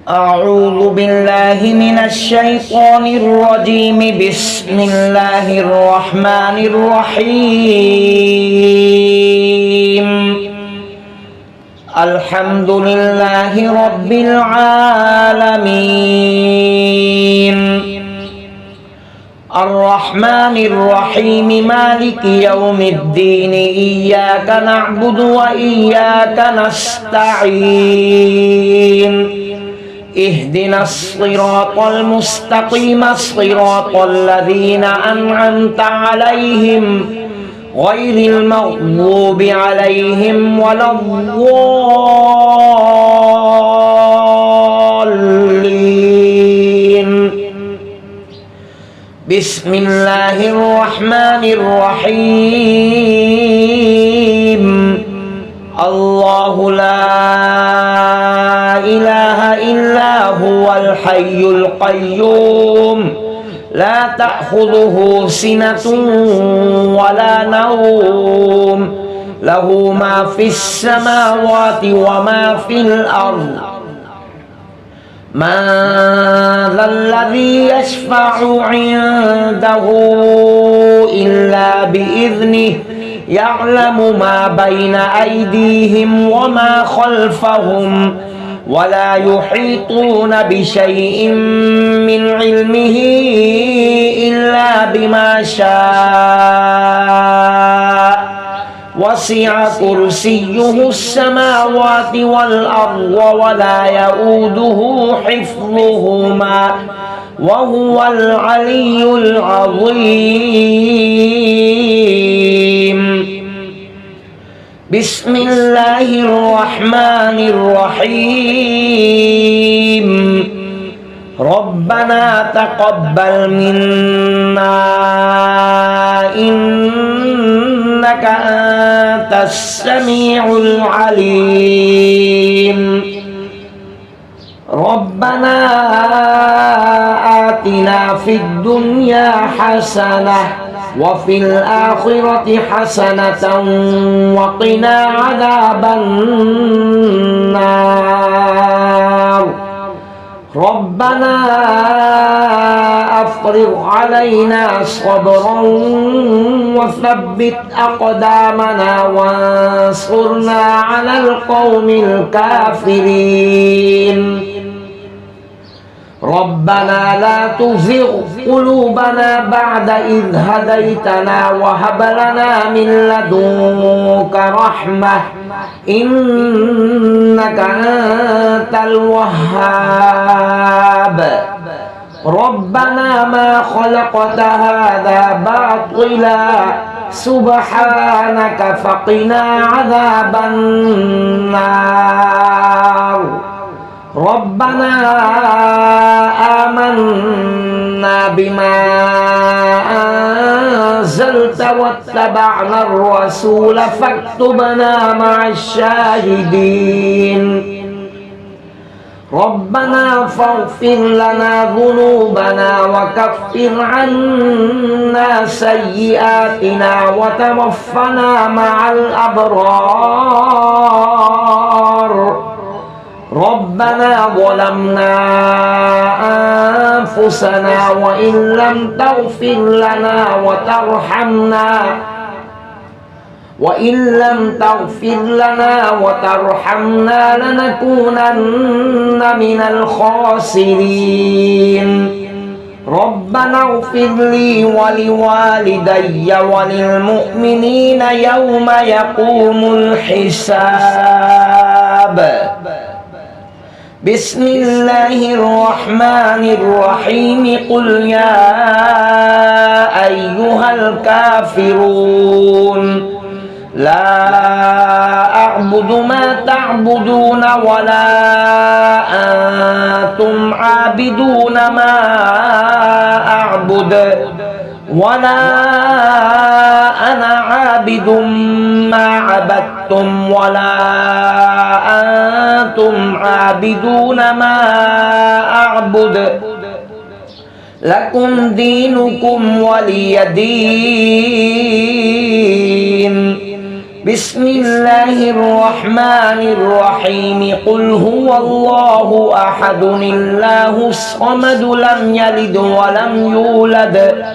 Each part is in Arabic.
أعوذ بالله من الشيطان الرجيم. بسم الله الرحمن الرحيم. الحمد لله رب العالمين. الرحمن الرحيم مالك يوم الدين. إياك نعبد وإياك نستعين. اهدنا الصراط المستقيم صراط الذين أنعمت عليهم غير المغضوب عليهم ولا الضالين. بسم الله الرحمن الرحيم. الله لا إله إلا هو الحي القيوم لا تأخذه سنة ولا نوم له ما في السماوات وما في الأرض. من ذا الذي يشفع عنده إلا بإذنه يعلم ما بين أيديهم وما خلفهم ولا يحيطون بشيء من علمه إلا بما شاء. وسع كرسيه السماوات والأرض ولا يؤوده حفظهما وهو العلي العظيم. بسم الله الرحمن الرحيم. ربنا تقبل منا إنك أنت السميع العليم. ربنا آتنا في الدنيا حسنة وفي الآخرة حسنة وقنا عذاب النار. ربنا أفرغ علينا صبرا وثبت أقدامنا وانصرنا على القوم الكافرين. ربنا لا تزغ قلوبنا بعد إذ هديتنا وهب لنا من لدنك رحمة إنك أنت الوهاب. ربنا ما خلقت هذا باطلا سبحانك فقنا عذاب النار. ربنا آمنا بما أنزلت واتبعنا الرسول فاكتبنا مع الشاهدين. ربنا فاغفر لنا ذنوبنا وكفر عنا سيئاتنا وتوفنا مع الأبرار. ربنا ظلمنا أنفسنا وإن لم تغفر لنا وترحمنا لنكونن من الخاسرين. ربنا اغفر لي ولوالدي وللمؤمنين يوم يقوم الحساب. بسم الله الرحمن الرحيم. قل يا أيها الكافرون لا أعبد ما تعبدون ولا أنتم عابدون ما أعبد ولا أنا عابد ما عبدتم ولا أنتم عابدون ما أعبد لكم دينكم ولي دين. بسم الله الرحمن الرحيم قل هو الله أحد الله الصمد لم يلد ولم يولد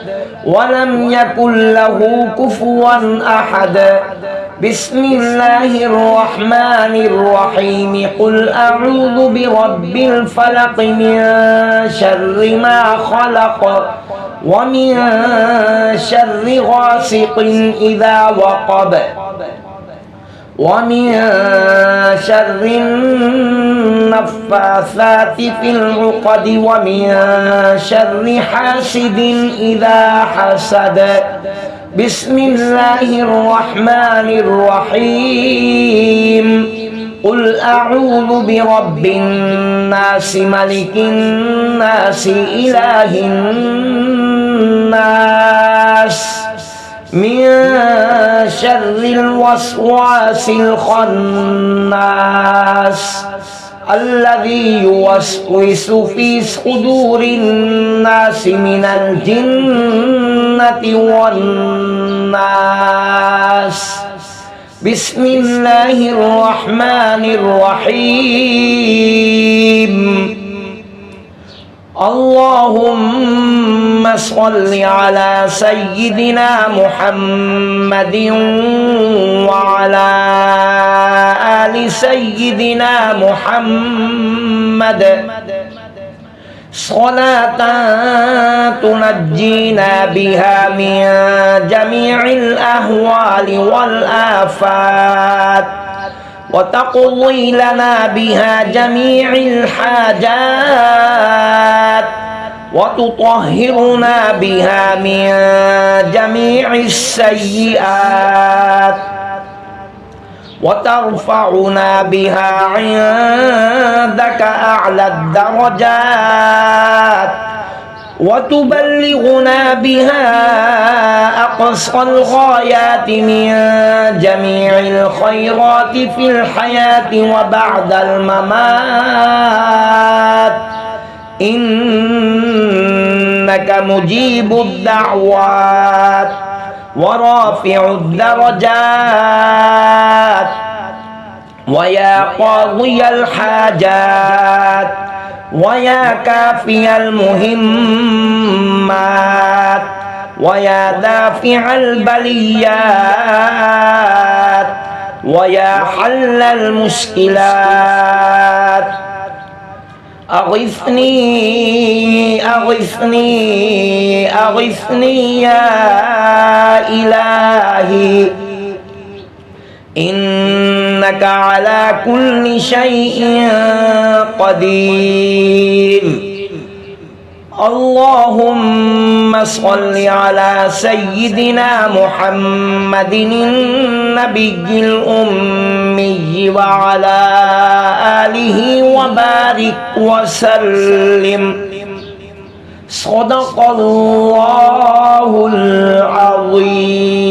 ولم يكن له كفوا أحد بسم الله الرحمن الرحيم قل أعوذ برب الفلق من شر ما خلق ومن شر غاسق إذا وقب ومن شر النفاثات في العقد ومن شر حاسد إذا حسد بسم الله الرحمن الرحيم قل أعوذ برب الناس ملك الناس إله الناس من شر الوسواس الخناس الذي يوسوس في صدور الناس من الجنة والناس بسم الله الرحمن الرحيم اللهم صل على سيدنا محمد وعلى آل سيدنا محمد صلاة تنجينا بها من جميع الأهوال والآفات وتقضي لنا بها جميع الحاجات وتطهرنا بها من جميع السيئات وترفعنا بها عندك أعلى الدرجات وتبلغنا بها أقصى الغايات من جميع الخيرات في الحياة وبعد الممات إنك مجيب الدعوات ورافع الدرجات ويا قاضي الحاجات ويا كافي المهمات ويا دافع البليات ويا حل المشكلات أغثني أغثني أغثني يا إلهي إنك على كل شيء قدير اللهم صل على سيدنا محمد النبي الأمي وعلى آله وبارك وسلم صدق الله العظيم